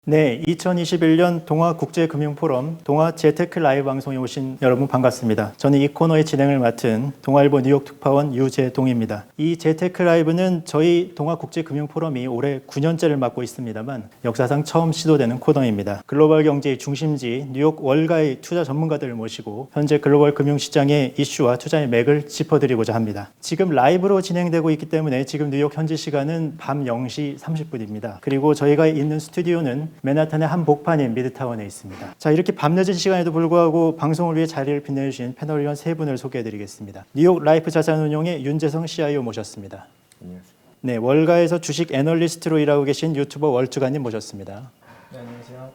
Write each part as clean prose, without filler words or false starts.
네, 2021년 동아국제금융포럼 동아 재테크 라이브 방송에 오신 여러분 반갑습니다. 저는 이 코너의 진행을 맡은 동아일보 뉴욕 특파원 유재동입니다. 이 재테크 라이브는 저희 동아국제금융포럼이 올해 9년째를 맡고 있습니다만 역사상 처음 시도되는 코너입니다. 글로벌 경제의 중심지 뉴욕 월가의 투자 전문가들을 모시고 현재 글로벌 금융시장의 이슈와 투자의 맥을 짚어드리고자 합니다. 지금 라이브로 진행되고 있기 때문에 지금 뉴욕 현지 시간은 밤 0시 30분입니다. 그리고 저희가 있는 스튜디오는 맨하탄의 한복판인 미드타운에 있습니다. 자, 이렇게 밤늦은 시간에도 불구하고 방송을 위해 자리를 빛내주신 패널위원 세 분을 소개해드리겠습니다. 뉴욕 라이프 자산운용의 윤재성 CIO 모셨습니다. 안녕하세요. 네, 월가에서 주식 애널리스트로 일하고 계신 유튜버 월주가님 모셨습니다. 네, 안녕하세요.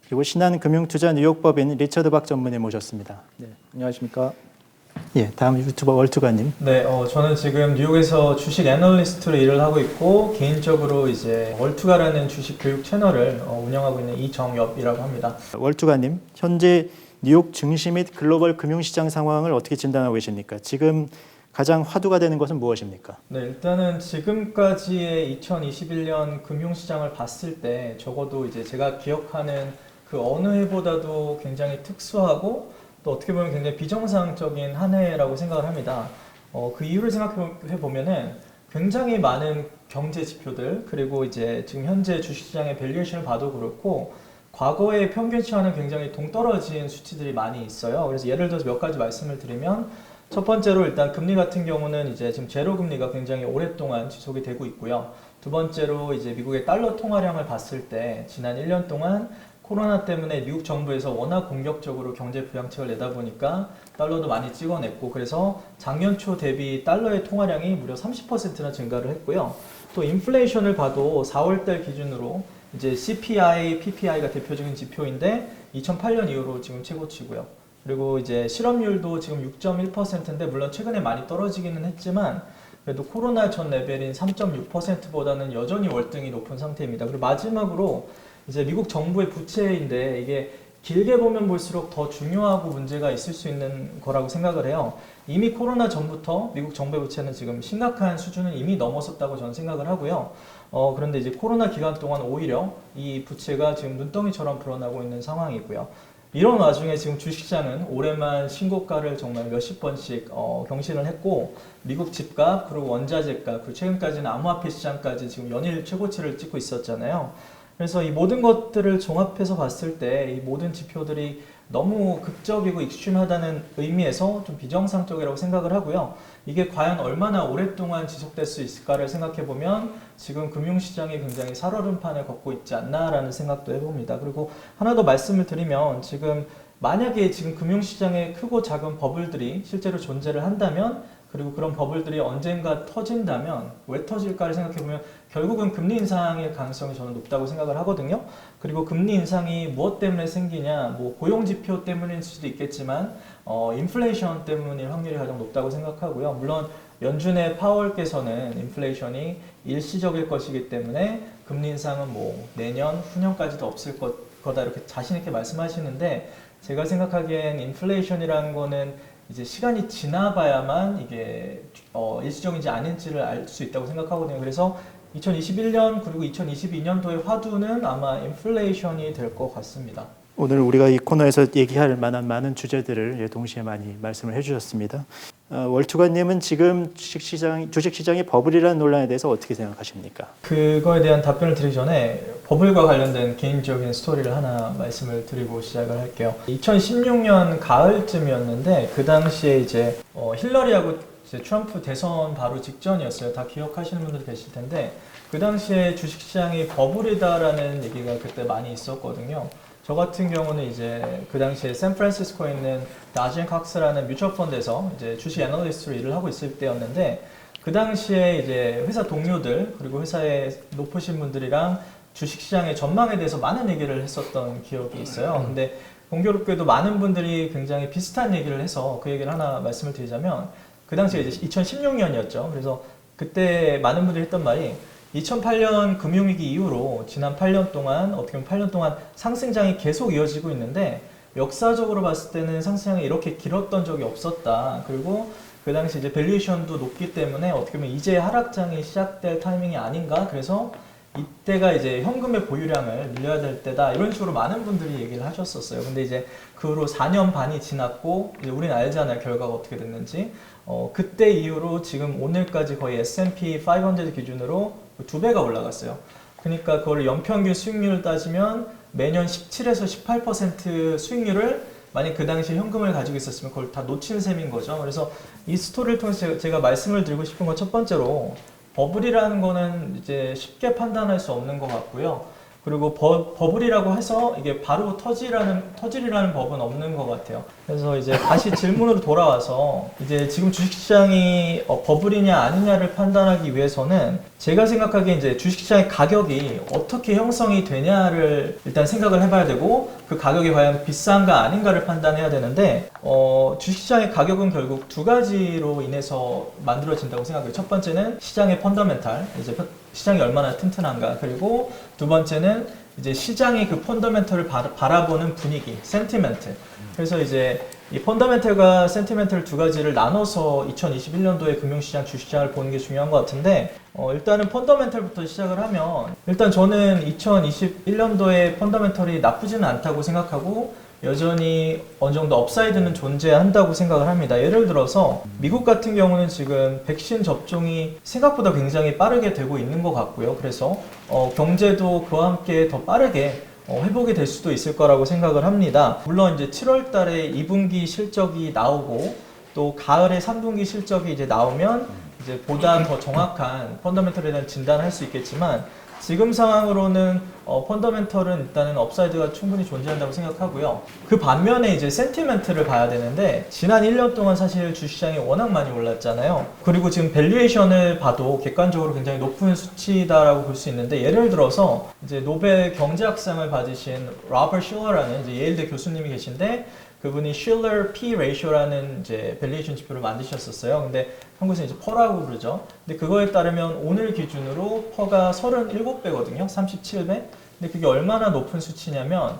그리고 신한금융투자 뉴욕법인 리처드 박 전문의 모셨습니다. 네, 안녕하십니까? 예, 다음 유튜버 월주가님. 네, 저는 지금 뉴욕에서 주식 애널리스트로 일을 하고 있고 개인적으로 이제 월투가라는 주식 교육 채널을 운영하고 있는 이정엽이라고 합니다. 월주가님, 현재 뉴욕 증시 및 글로벌 금융시장 상황을 어떻게 진단하고 계십니까? 지금 가장 화두가 되는 것은 무엇입니까? 네, 일단은 지금까지의 2021년 금융시장을 봤을 때 적어도 이제 제가 기억하는 그 어느 해보다도 굉장히 특수하고 또 어떻게 보면 굉장히 비정상적인 한 해라고 생각을 합니다. 그 이유를 생각해 보면은 굉장히 많은 경제 지표들 그리고 이제 지금 현재 주식시장의 밸류에이션을 봐도 그렇고 과거의 평균치와는 굉장히 동떨어진 수치들이 많이 있어요. 그래서 예를 들어서 몇 가지 말씀을 드리면 첫 번째로 일단 금리 같은 경우는 이제 지금 제로 금리가 굉장히 오랫동안 지속이 되고 있고요. 두 번째로 이제 미국의 달러 통화량을 봤을 때 지난 1년 동안 코로나 때문에 미국 정부에서 워낙 공격적으로 경제 부양책을 내다 보니까 달러도 많이 찍어냈고 그래서 작년 초 대비 달러의 통화량이 무려 30%나 증가를 했고요. 또 인플레이션을 봐도 4월달 기준으로 이제 CPI, PPI가 대표적인 지표인데 2008년 이후로 지금 최고치고요. 그리고 이제 실업률도 지금 6.1%인데 물론 최근에 많이 떨어지기는 했지만 그래도 코로나 전 레벨인 3.6%보다는 여전히 월등히 높은 상태입니다. 그리고 마지막으로 이제 미국 정부의 부채인데 이게 길게 보면 볼수록 더 중요하고 문제가 있을 수 있는 거라고 생각을 해요. 이미 코로나 전부터 미국 정부의 부채는 지금 심각한 수준을 이미 넘어섰다고 저는 생각을 하고요. 그런데 이제 코로나 기간 동안 오히려 이 부채가 지금 눈덩이처럼 불어나고 있는 상황이고요. 이런 와중에 지금 주식시장은 올해만 신고가를 정말 몇십 번씩 경신을 했고 미국 집값 그리고 원자재값 그리고 최근까지는 암호화폐 시장까지 지금 연일 최고치를 찍고 있었잖아요. 그래서 이 모든 것들을 종합해서 봤을 때 이 모든 지표들이 너무 극적이고 익스트림하다는 의미에서 좀 비정상적이라고 생각을 하고요. 이게 과연 얼마나 오랫동안 지속될 수 있을까를 생각해 보면 지금 금융시장이 굉장히 살얼음판을 걷고 있지 않나라는 생각도 해봅니다. 그리고 하나 더 말씀을 드리면 지금 만약에 지금 금융시장에 크고 작은 버블들이 실제로 존재를 한다면 그리고 그런 버블들이 언젠가 터진다면 왜 터질까를 생각해보면 결국은 금리 인상의 가능성이 저는 높다고 생각을 하거든요. 그리고 금리 인상이 무엇 때문에 생기냐, 뭐 고용지표 때문일 수도 있겠지만 인플레이션 때문일 확률이 가장 높다고 생각하고요. 물론 연준의 파월께서는 인플레이션이 일시적일 것이기 때문에 금리 인상은 뭐 내년, 후년까지도 없을 거다 이렇게 자신 있게 말씀하시는데 제가 생각하기엔 인플레이션이라는 거는 이제 시간이 지나봐야만 이게 일시적인지 아닌지를 알 수 있다고 생각하거든요. 그래서 2021년 그리고 2022년도의 화두는 아마 인플레이션이 될 것 같습니다. 오늘 우리가 이 코너에서 얘기할 만한 많은 주제들을 동시에 많이 말씀을 해주셨습니다. 월투가님은 지금 주식시장의 버블이라는 논란에 대해서 어떻게 생각하십니까? 그거에 대한 답변을 드리기 전에 버블과 관련된 개인적인 스토리를 하나 말씀을 드리고 시작을 할게요. 2016년 가을쯤이었는데 그 당시에 이제 힐러리하고 이제 트럼프 대선 바로 직전이었어요. 다 기억하시는 분들 계실 텐데 그 당시에 주식시장이 버블이다라는 얘기가 그때 많이 있었거든요. 저 같은 경우는 이제 그 당시에 샌프란시스코에 있는 나젠 칵스라는 뮤추얼 펀드에서 이제 주식 애널리스트로 일을 하고 있을 때였는데 그 당시에 이제 회사 동료들 그리고 회사의 높으신 분들이랑 주식시장의 전망에 대해서 많은 얘기를 했었던 기억이 있어요. 근데 공교롭게도 많은 분들이 굉장히 비슷한 얘기를 해서 그 얘기를 하나 말씀을 드리자면 그 당시에 이제 2016년이었죠. 그래서 그때 많은 분들이 했던 말이 2008년 금융위기 이후로 지난 8년 동안 어떻게 보면 8년 동안 상승장이 계속 이어지고 있는데 역사적으로 봤을 때는 상승장이 이렇게 길었던 적이 없었다. 그리고 그 당시 이제 밸류에이션도 높기 때문에 어떻게 보면 이제 하락장이 시작될 타이밍이 아닌가. 그래서 이때가 이제 현금의 보유량을 늘려야 될 때다 이런 식으로 많은 분들이 얘기를 하셨었어요. 근데 이제 그 후로 4년 반이 지났고 이제 우리는 알잖아요, 결과가 어떻게 됐는지. 그때 이후로 지금 오늘까지 거의 S&P 500 기준으로 2배가 올라갔어요. 그러니까 그걸 연평균 수익률을 따지면 매년 17에서 18% 수익률을 만약 그 당시에 현금을 가지고 있었으면 그걸 다 놓친 셈인 거죠. 그래서 이 스토리를 통해서 제가 말씀을 드리고 싶은 건 첫 번째로 버블이라는 거는 이제 쉽게 판단할 수 없는 것 같고요. 그리고 버블이라고 해서 이게 바로 터질이라는 법은 없는 것 같아요. 그래서 이제 다시 질문으로 돌아와서 이제 지금 주식시장이 버블이냐 아니냐를 판단하기 위해서는 제가 생각하기에 이제 주식시장의 가격이 어떻게 형성이 되냐를 일단 생각을 해봐야 되고 그 가격이 과연 비싼가 아닌가를 판단해야 되는데 주식시장의 가격은 결국 두 가지로 인해서 만들어진다고 생각해요. 첫 번째는 시장의 펀더멘탈, 이제 시장이 얼마나 튼튼한가. 그리고 두 번째는 이제 시장의 그 펀더멘털을 바라보는 분위기, 센티멘트. 그래서 이제 이 펀더멘털과 센티멘털 두 가지를 나눠서 2021년도에 금융시장, 주식시장을 보는 게 중요한 것 같은데 일단은 펀더멘털부터 시작을 하면 일단 저는 2021년도에 펀더멘털이 나쁘지는 않다고 생각하고 여전히 어느 정도 업사이드는 존재한다고 생각을 합니다. 예를 들어서 미국 같은 경우는 지금 백신 접종이 생각보다 굉장히 빠르게 되고 있는 것 같고요. 그래서 경제도 그와 함께 더 빠르게 회복이 될 수도 있을 거라고 생각을 합니다. 물론 이제 7월 달에 2분기 실적이 나오고 또 가을에 3분기 실적이 이제 나오면 이제 보다 더 정확한 펀더멘털에 대한 진단을 할 수 있겠지만 지금 상황으로는 펀더멘털은 일단은 업사이드가 충분히 존재한다고 생각하고요. 그 반면에 이제 센티멘트를 봐야 되는데 지난 1년 동안 사실 주식시장이 워낙 많이 올랐잖아요. 그리고 지금 밸류에이션을 봐도 객관적으로 굉장히 높은 수치다라고 볼 수 있는데 예를 들어서 이제 노벨 경제학상을 받으신 로버트 실러라는 이제 예일대 교수님이 계신데 그분이 Shiller P Ratio라는 이제 밸류에이션 지표를 만드셨었어요. 근데 한국에서 이제 퍼라고 부르죠. 근데 그거에 따르면 오늘 기준으로 퍼가 37배거든요. 37배. 근데 그게 얼마나 높은 수치냐면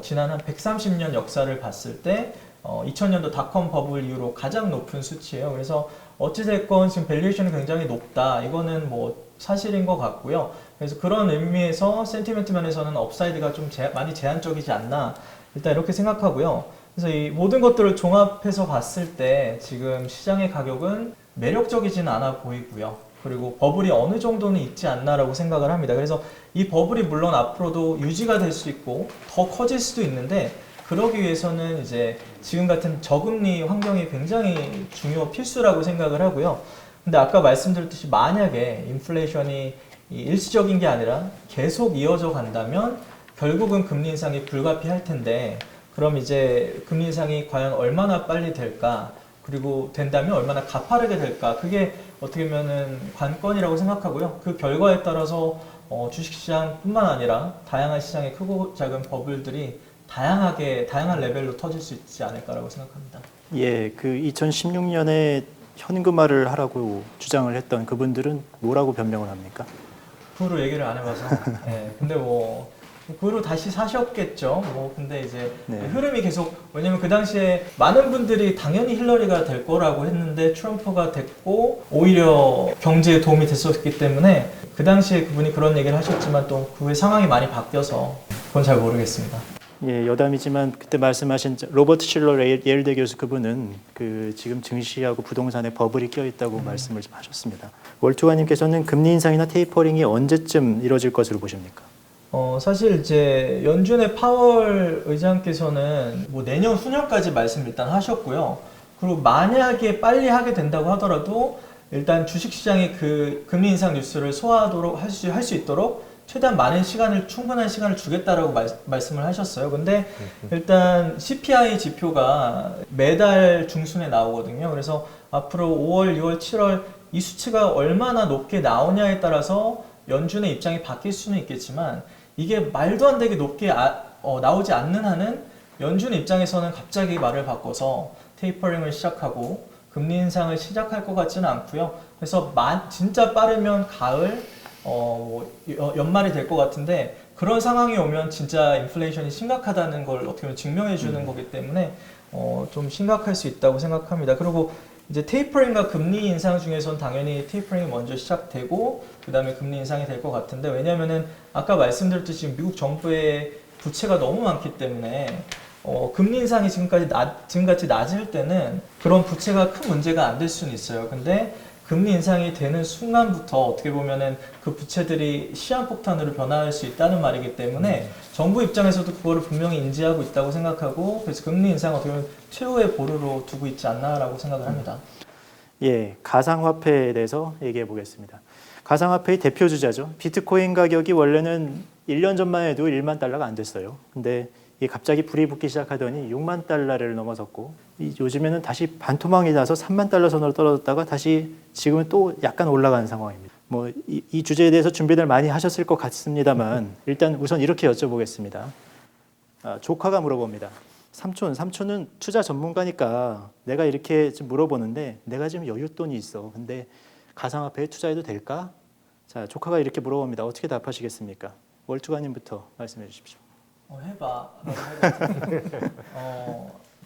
지난 한 130년 역사를 봤을 때 2000년도 닷컴 버블 이후로 가장 높은 수치예요. 그래서 어찌됐건 지금 밸류에이션이 굉장히 높다. 이거는 뭐 사실인 것 같고요. 그래서 그런 의미에서 센티멘트 면에서는 업사이드가 좀 많이 제한적이지 않나. 일단 이렇게 생각하고요. 그래서 이 모든 것들을 종합해서 봤을 때 지금 시장의 가격은 매력적이지는 않아 보이고요. 그리고 버블이 어느 정도는 있지 않나라고 생각을 합니다. 그래서 이 버블이 물론 앞으로도 유지가 될 수 있고 더 커질 수도 있는데 그러기 위해서는 이제 지금 같은 저금리 환경이 굉장히 필수라고 생각을 하고요. 근데 아까 말씀드렸듯이 만약에 인플레이션이 일시적인 게 아니라 계속 이어져 간다면 결국은 금리 인상이 불가피할 텐데 그럼 이제 금리 인상이 과연 얼마나 빨리 될까? 그리고 된다면 얼마나 가파르게 될까? 그게 어떻게 보면은 관건이라고 생각하고요. 그 결과에 따라서 주식시장뿐만 아니라 다양한 시장의 크고 작은 버블들이 다양한 레벨로 터질 수 있지 않을까라고 생각합니다. 예, 그 2016년에 현금화를 하라고 주장을 했던 그분들은 뭐라고 변명을 합니까? 그 후로 얘기를 안 해봐서. 네, 근데 그 후로 다시 사셨겠죠. 근데 이제 네. 흐름이 계속, 왜냐면 그 당시에 많은 분들이 당연히 힐러리가 될 거라고 했는데 트럼프가 됐고, 오히려 경제에 도움이 됐었기 때문에 그 당시에 그분이 그런 얘기를 하셨지만 또 그 후에 상황이 많이 바뀌어서 그건 잘 모르겠습니다. 예, 여담이지만 그때 말씀하신 로버트 실러 예일대 교수 그분은 그 지금 증시하고 부동산에 버블이 껴있다고 말씀을 좀 하셨습니다. 월투가님께서는 금리 인상이나 테이퍼링이 언제쯤 이뤄질 것으로 보십니까? 사실 이제 연준의 파월 의장께서는 뭐 내년 후년까지 말씀 일단 하셨고요. 그리고 만약에 빨리 하게 된다고 하더라도 일단 주식시장이 그 금리 인상 뉴스를 소화하도록 할 수 있도록 최대한 충분한 시간을 주겠다라고 말씀을 하셨어요. 근데 일단 CPI 지표가 매달 중순에 나오거든요. 그래서 앞으로 5월, 6월, 7월 이 수치가 얼마나 높게 나오냐에 따라서 연준의 입장이 바뀔 수는 있겠지만 이게 말도 안 되게 높게 나오지 않는 한은 연준 입장에서는 갑자기 말을 바꿔서 테이퍼링을 시작하고 금리 인상을 시작할 것 같지는 않고요. 그래서 진짜 빠르면 가을, 연말이 될 것 같은데 그런 상황이 오면 진짜 인플레이션이 심각하다는 걸 어떻게 보면 증명해 주는 거기 때문에 좀 심각할 수 있다고 생각합니다. 그리고 이제 테이퍼링과 금리 인상 중에선 당연히 테이퍼링이 먼저 시작되고 그 다음에 금리 인상이 될 것 같은데, 왜냐면은 아까 말씀드렸듯이 지금 미국 정부의 부채가 너무 많기 때문에 금리 인상이 지금같이 낮을 때는 그런 부채가 큰 문제가 안 될 수는 있어요. 근데 금리 인상이 되는 순간부터 어떻게 보면은 그 부채들이 시한폭탄으로 변화할 수 있다는 말이기 때문에 정부 입장에서도 그거를 분명히 인지하고 있다고 생각하고, 그래서 금리 인상을 어떻게 보면 최후의 보루로 두고 있지 않나라고 생각을 합니다. 예, 가상화폐에 대해서 얘기해 보겠습니다. 가상화폐의 대표 주자죠. 비트코인 가격이 원래는 1년 전만 해도 1만 달러가 안 됐어요. 근데 이게 갑자기 불이 붙기 시작하더니 6만 달러를 넘어섰고, 요즘에는 다시 반토막이 나서 3만 달러 선으로 떨어졌다가 다시 지금은 또 약간 올라가는 상황입니다. 뭐 이 주제에 대해서 준비를 많이 하셨을 것 같습니다만 일단 우선 이렇게 여쭤보겠습니다. 조카가 물어봅니다. 삼촌은 투자 전문가니까 내가 이렇게 좀 물어보는데 내가 지금 여윳돈이 있어. 근데 가상화폐에 투자해도 될까? 자, 조카가 이렇게 물어봅니다. 어떻게 답하시겠습니까? 월주관님부터 말씀해 주십시오. 해봐.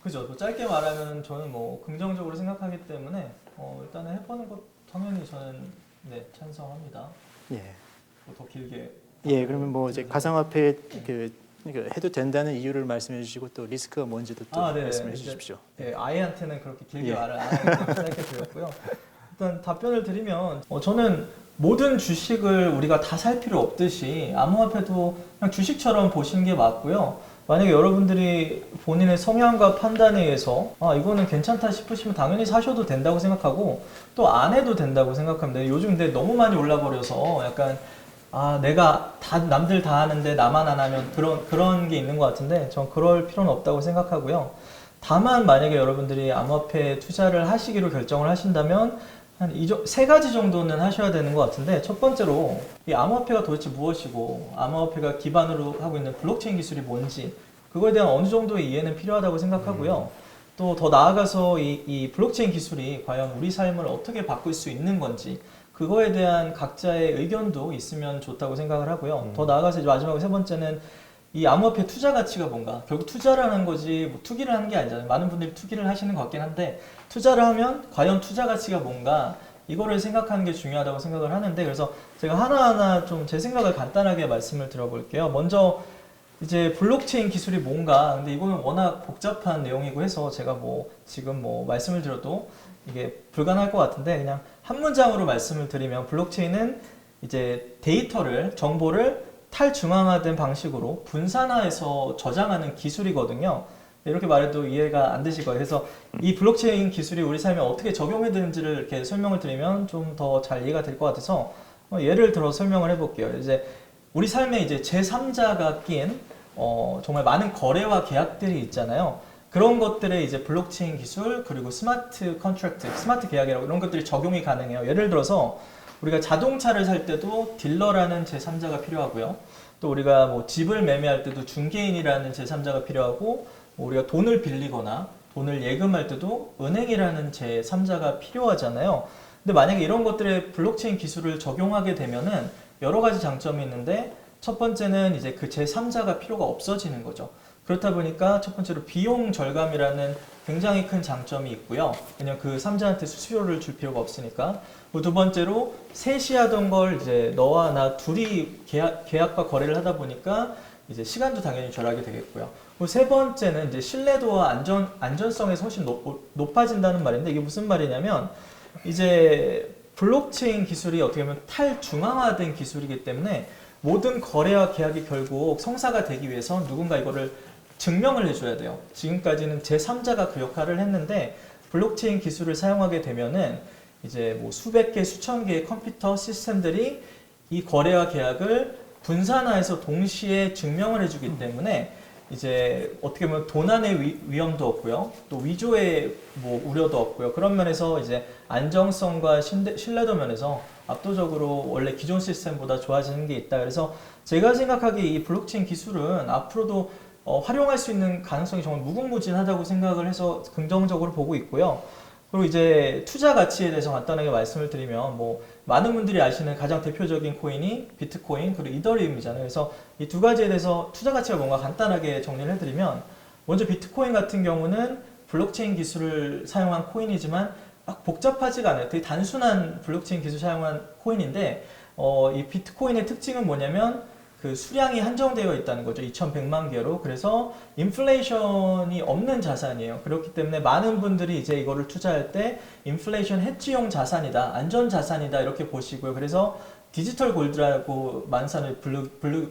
그죠. 뭐 짧게 말하면 저는 뭐 긍정적으로 생각하기 때문에 일단은 해보는 것 당연히 저는 네, 찬성합니다. 예. 더 길게. 예, 그러면 뭐 이제 가상화폐 해도 된다는 이유를 말씀해 주시고 또 리스크가 뭔지도 또 말씀해 주십시오. 네, 아이한테는 그렇게 길게 예. 말을 안 하기 때문에 짧게 드렸고요. 일단 답변을 드리면 저는 모든 주식을 우리가 다 살 필요 없듯이 암호화폐도 그냥 주식처럼 보시는 게 맞고요. 만약에 여러분들이 본인의 성향과 판단에 의해서 이거는 괜찮다 싶으시면 당연히 사셔도 된다고 생각하고 또 안 해도 된다고 생각합니다. 요즘 근데 너무 많이 올라버려서 약간 내가 남들 다 하는데 나만 안 하면 그런 게 있는 것 같은데 전 그럴 필요는 없다고 생각하고요. 다만 만약에 여러분들이 암호화폐에 투자를 하시기로 결정을 하신다면 한 세 가지 정도는 하셔야 되는 것 같은데, 첫 번째로 이 암호화폐가 도대체 무엇이고 암호화폐가 기반으로 하고 있는 블록체인 기술이 뭔지 그거에 대한 어느 정도의 이해는 필요하다고 생각하고요. 또 더 나아가서 이 블록체인 기술이 과연 우리 삶을 어떻게 바꿀 수 있는 건지 그거에 대한 각자의 의견도 있으면 좋다고 생각을 하고요. 더 나아가서 이제 마지막으로 세 번째는 이 암호화폐 투자 가치가 뭔가, 결국 투자를 하는 거지 뭐 투기를 하는 게 아니잖아요. 많은 분들이 투기를 하시는 것 같긴 한데 투자를 하면 과연 투자 가치가 뭔가 이거를 생각하는 게 중요하다고 생각을 하는데, 그래서 제가 하나하나 좀 제 생각을 간단하게 말씀을 드려볼게요. 먼저 이제 블록체인 기술이 뭔가, 근데 이거는 워낙 복잡한 내용이고 해서 제가 뭐 지금 뭐 말씀을 드려도 이게 불가능할 것 같은데 그냥 한 문장으로 말씀을 드리면, 블록체인은 이제 정보를 탈중앙화된 방식으로 분산화해서 저장하는 기술이거든요. 이렇게 말해도 이해가 안 되실 거예요. 그래서 이 블록체인 기술이 우리 삶에 어떻게 적용이 되는지를 이렇게 설명을 드리면 좀 더 잘 이해가 될 것 같아서 예를 들어 설명을 해볼게요. 이제 우리 삶에 이제 제3자가 낀 정말 많은 거래와 계약들이 있잖아요. 그런 것들에 이제 블록체인 기술 그리고 스마트 컨트랙트, 스마트 계약이라고 이런 것들이 적용이 가능해요. 예를 들어서 우리가 자동차를 살 때도 딜러라는 제3자가 필요하고요. 또 우리가 뭐 집을 매매할 때도 중개인이라는 제3자가 필요하고, 우리가 돈을 빌리거나 돈을 예금할 때도 은행이라는 제3자가 필요하잖아요. 근데 만약에 이런 것들에 블록체인 기술을 적용하게 되면은 여러 가지 장점이 있는데, 첫 번째는 이제 그 제3자가 필요가 없어지는 거죠. 그렇다 보니까 첫 번째로 비용 절감이라는 굉장히 큰 장점이 있고요. 왜냐면 그 3자한테 수수료를 줄 필요가 없으니까. 두 번째로 셋이 하던 걸 이제 너와 나 둘이 계약과 거래를 하다 보니까 이제 시간도 당연히 절약이 되겠고요. 세 번째는 이제 신뢰도와 안전성에서 훨씬 높아진다는 말인데, 이게 무슨 말이냐면 이제 블록체인 기술이 어떻게 보면 탈중앙화된 기술이기 때문에 모든 거래와 계약이 결국 성사가 되기 위해서 누군가 이거를 증명을 해줘야 돼요. 지금까지는 제3자가 그 역할을 했는데 블록체인 기술을 사용하게 되면은 이제 뭐 수백 개, 수천 개의 컴퓨터 시스템들이 이 거래와 계약을 분산화해서 동시에 증명을 해주기 때문에 이제 어떻게 보면 도난의 위험도 없고요. 또 위조의 뭐 우려도 없고요. 그런 면에서 이제 안정성과 신뢰도 면에서 압도적으로 원래 기존 시스템보다 좋아지는 게 있다. 그래서 제가 생각하기에 이 블록체인 기술은 앞으로도 활용할 수 있는 가능성이 정말 무궁무진하다고 생각을 해서 긍정적으로 보고 있고요. 그리고 이제 투자 가치에 대해서 간단하게 말씀을 드리면, 뭐 많은 분들이 아시는 가장 대표적인 코인이 비트코인 그리고 이더리움이잖아요. 그래서 이 두 가지에 대해서 투자 가치가 뭔가 간단하게 정리를 해드리면, 먼저 비트코인 같은 경우는 블록체인 기술을 사용한 코인이지만 막 복잡하지가 않아요. 되게 단순한 블록체인 기술 사용한 코인인데 이 비트코인의 특징은 뭐냐면 그 수량이 한정되어 있다는 거죠. 2,100만 개로. 그래서 인플레이션이 없는 자산이에요. 그렇기 때문에 많은 분들이 이제 이거를 투자할 때 인플레이션 해지용 자산이다, 안전 자산이다 이렇게 보시고요. 그래서 디지털 골드라고 많은 사람들이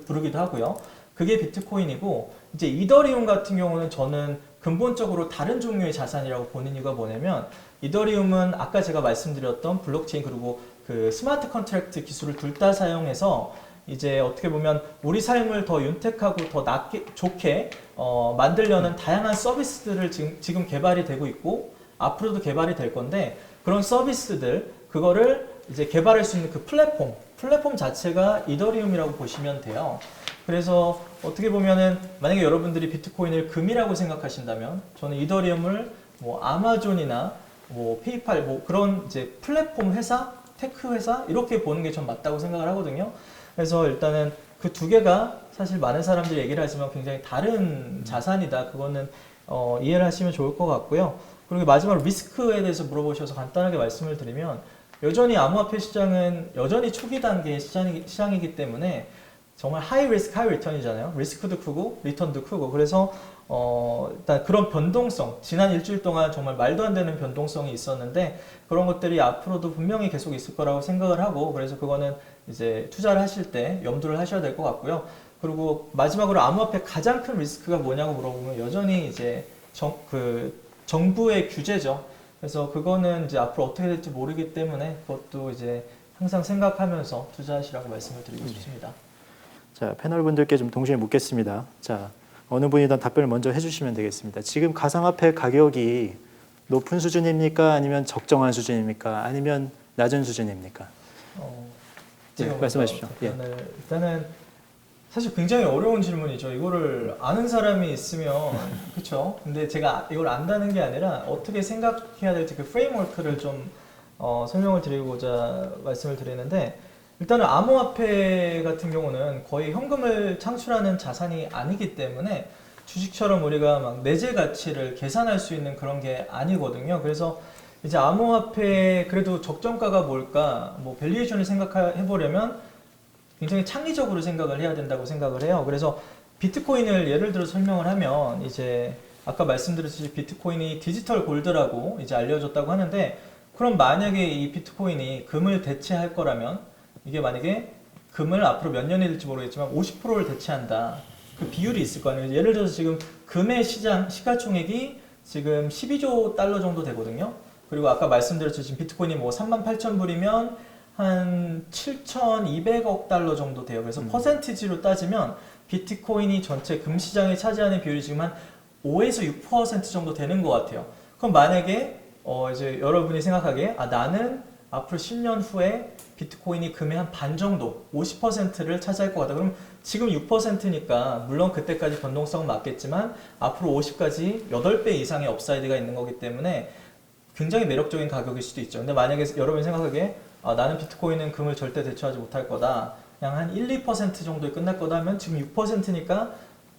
부르기도 하고요. 그게 비트코인이고, 이제 이더리움 같은 경우는 저는 근본적으로 다른 종류의 자산이라고 보는 이유가 뭐냐면, 이더리움은 아까 제가 말씀드렸던 블록체인 그리고 그 스마트 컨트랙트 기술을 둘 다 사용해서 이제 어떻게 보면 우리 삶을 더 윤택하고 더 좋게 만들려는 다양한 서비스들을 지금 개발이 되고 있고 앞으로도 개발이 될 건데, 그런 서비스들 그거를 이제 개발할 수 있는 그 플랫폼 자체가 이더리움이라고 보시면 돼요. 그래서 어떻게 보면은 만약에 여러분들이 비트코인을 금이라고 생각하신다면 저는 이더리움을 뭐 아마존이나 뭐 페이팔 뭐 그런 이제 플랫폼 회사, 테크 회사 이렇게 보는 게 전 맞다고 생각을 하거든요. 그래서 일단은 그 두 개가 사실 많은 사람들이 얘기를 하지만 굉장히 다른 자산이다. 그거는 이해를 하시면 좋을 것 같고요. 그리고 마지막으로 리스크에 대해서 물어보셔서 간단하게 말씀을 드리면, 여전히 암호화폐 시장은 여전히 초기 단계의 시장이기 때문에 정말 하이 리스크 하이 리턴이잖아요. 리스크도 크고 리턴도 크고. 그래서 일단 그런 변동성, 지난 일주일 동안 정말 말도 안 되는 변동성이 있었는데 그런 것들이 앞으로도 분명히 계속 있을 거라고 생각을 하고, 그래서 그거는 이제 투자를 하실 때 염두를 하셔야 될 것 같고요. 그리고 마지막으로 암호화폐 가장 큰 리스크가 뭐냐고 물어보면 여전히 이제 정부의 규제죠. 그래서 그거는 이제 앞으로 어떻게 될지 모르기 때문에 그것도 이제 항상 생각하면서 투자하시라고 말씀을 드리고 싶습니다. 자, 패널 분들께 좀 동시에 묻겠습니다. 자, 어느 분이든 답변을 먼저 해주시면 되겠습니다. 지금 가상화폐 가격이 높은 수준입니까? 아니면 적정한 수준입니까? 아니면 낮은 수준입니까? 네, 말씀하십시오. 일단은 사실 굉장히 어려운 질문이죠. 이거를 아는 사람이 있으면 그렇죠. 근데 제가 이걸 안다는 게 아니라 어떻게 생각해야 될지 그 프레임워크를 좀 설명을 드리고자 말씀을 드리는데, 일단은 암호화폐 같은 경우는 거의 현금을 창출하는 자산이 아니기 때문에 주식처럼 우리가 막 내재 가치를 계산할 수 있는 그런 게 아니거든요. 그래서 이제 암호화폐 그래도 적정가가 뭘까, 뭐 밸류에이션을 생각해 보려면 굉장히 창의적으로 생각을 해야 된다고 생각을 해요. 그래서 비트코인을 예를 들어 설명을 하면, 이제 아까 말씀드렸듯이 비트코인이 디지털 골드라고 이제 알려졌다고 하는데, 그럼 만약에 이 비트코인이 금을 대체할 거라면, 이게 만약에 금을 앞으로 몇 년이 될지 모르겠지만 50%를 대체한다. 그 비율이 있을 거 아니에요. 예를 들어서 지금 금의 시가총액이 지금 12조 달러 정도 되거든요. 그리고 아까 말씀드렸죠. 지금 비트코인이 뭐 38,000불이면 한 7,200억 달러 정도 돼요. 그래서 퍼센티지로 따지면 비트코인이 전체 금 시장에 차지하는 비율이 지금 한 5에서 6% 정도 되는 것 같아요. 그럼 만약에 이제 여러분이 생각하기에 나는 앞으로 10년 후에 비트코인이 금의 한 반 정도, 50%를 차지할 것 같다. 그럼 지금 6%니까 물론 그때까지 변동성은 맞겠지만 앞으로 50까지 8배 이상의 업사이드가 있는 거기 때문에 굉장히 매력적인 가격일 수도 있죠. 근데 만약에 여러분이 생각하기에 나는 비트코인은 금을 절대 대체하지 못할 거다, 그냥 한 1, 2% 정도에 끝날 거다 하면 지금 6%니까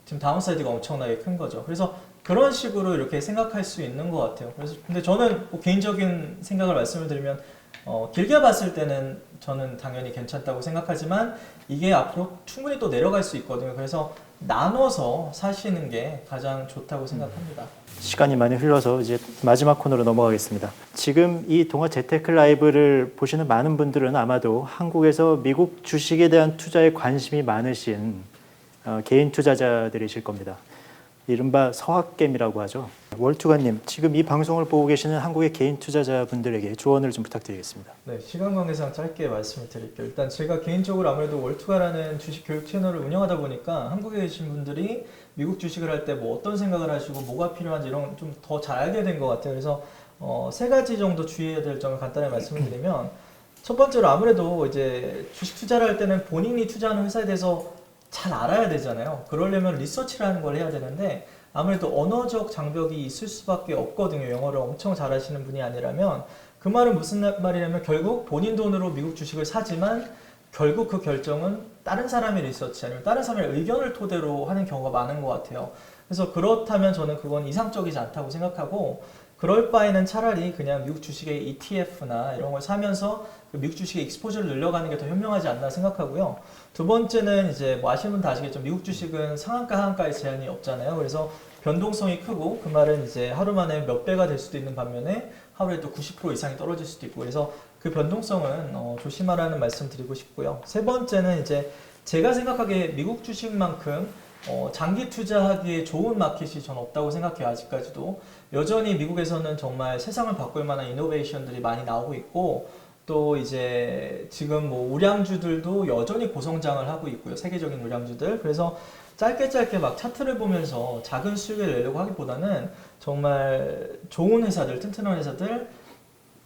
지금 다운사이드가 엄청나게 큰 거죠. 그래서 그런 식으로 이렇게 생각할 수 있는 것 같아요. 그래서 근데 저는 뭐 개인적인 생각을 말씀을 드리면 길게 봤을 때는 저는 당연히 괜찮다고 생각하지만 이게 앞으로 충분히 또 내려갈 수 있거든요. 그래서 나눠서 사시는 게 가장 좋다고 생각합니다. 시간이 많이 흘러서 이제 마지막 코너로 넘어가겠습니다. 지금 이 동아 재테크 라이브를 보시는 많은 분들은 아마도 한국에서 미국 주식에 대한 투자에 관심이 많으신 개인 투자자들이실 겁니다. 이른바 서학겜이라고 하죠. 월투가님, 지금 이 방송을 보고 계시는 한국의 개인 투자자분들에게 조언을 좀 부탁드리겠습니다. 네, 시간 관계상 짧게 말씀을 드릴게요. 일단 제가 개인적으로 아무래도 월투가라는 주식 교육 채널을 운영하다 보니까 한국에 계신 분들이 미국 주식을 할 때 뭐 어떤 생각을 하시고 뭐가 필요한지 이런 좀 더 잘 알게 된 것 같아요. 그래서 세 가지 정도 주의해야 될 점을 간단히 말씀을 드리면, 첫 번째로 아무래도 이제 주식 투자를 할 때는 본인이 투자하는 회사에 대해서 잘 알아야 되잖아요. 그러려면 리서치라는 걸 해야 되는데 아무래도 언어적 장벽이 있을 수밖에 없거든요. 영어를 엄청 잘하시는 분이 아니라면. 그 말은 무슨 말이냐면 결국 본인 돈으로 미국 주식을 사지만 결국 그 결정은 다른 사람의 리서치 아니면 다른 사람의 의견을 토대로 하는 경우가 많은 것 같아요. 그래서 그렇다면 저는 그건 이상적이지 않다고 생각하고, 그럴 바에는 차라리 그냥 미국 주식의 ETF나 이런 걸 사면서 그 미국 주식의 익스포저를 늘려가는 게 더 현명하지 않나 생각하고요. 두 번째는 이제 뭐 아시는 분도 아시겠죠. 미국 주식은 상한가 하한가의 제한이 없잖아요. 그래서 변동성이 크고 그 말은 이제 하루 만에 몇 배가 될 수도 있는 반면에 하루에 또 90% 이상이 떨어질 수도 있고 그래서 그 변동성은 조심하라는 말씀 드리고 싶고요. 세 번째는 이제 제가 생각하기에 미국 주식만큼 장기 투자하기에 좋은 마켓이 전 없다고 생각해요. 아직까지도 여전히 미국에서는 정말 세상을 바꿀 만한 이노베이션들이 많이 나오고 있고 또 이제 지금 뭐 우량주들도 여전히 고성장을 하고 있고요. 세계적인 우량주들. 그래서 짧게 막 차트를 보면서 작은 수익을 내려고 하기보다는 정말 좋은 회사들, 튼튼한 회사들,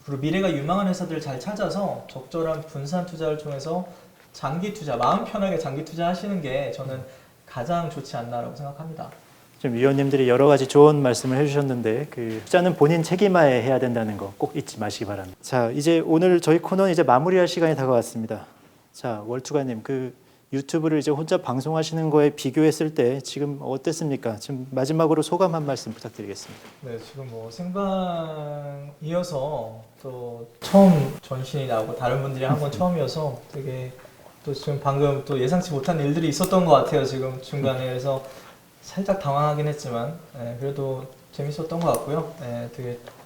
그리고 미래가 유망한 회사들을 잘 찾아서 적절한 분산 투자를 통해서 장기 투자, 마음 편하게 장기 투자하시는 게 저는 가장 좋지 않나라고 생각합니다. 지금 위원님들이 여러 가지 좋은 말씀을 해주셨는데 그 투자는 본인 책임하에 해야 된다는 거 꼭 잊지 마시기 바랍니다. 자, 이제 오늘 저희 코너는 이제 마무리할 시간이 다가왔습니다. 자, 월투가님 그 유튜브를 이제 혼자 방송하시는 거에 비교했을 때 지금 어땠습니까? 지금 마지막으로 소감 한 말씀 부탁드리겠습니다. 네, 지금 뭐 생방이어서 또 처음 전신이 나오고 다른 분들이 한 건 처음이어서 되게 또 지금 방금 또 예상치 못한 일들이 있었던 것 같아요. 지금 중간에 그래서 살짝 당황하긴 했지만 그래도 재밌었던 것 같고요.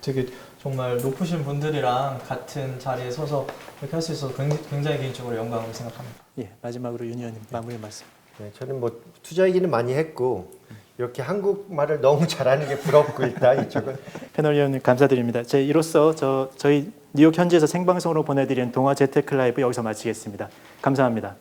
되게 정말 높으신 분들이랑 같은 자리에 서서 이렇게 할 수 있어서 굉장히 개인적으로 영광으로 생각합니다. 예, 마지막으로 윤 의원님 마무리 말씀. 네, 저는 뭐 투자 얘기는 많이 했고 이렇게 한국말을 너무 잘하는 게 부럽고 일단 이쪽은 패널 위원님 감사드립니다. 이로써 저희 뉴욕 현지에서 생방송으로 보내드린 동아 재테크 라이브 여기서 마치겠습니다. 감사합니다.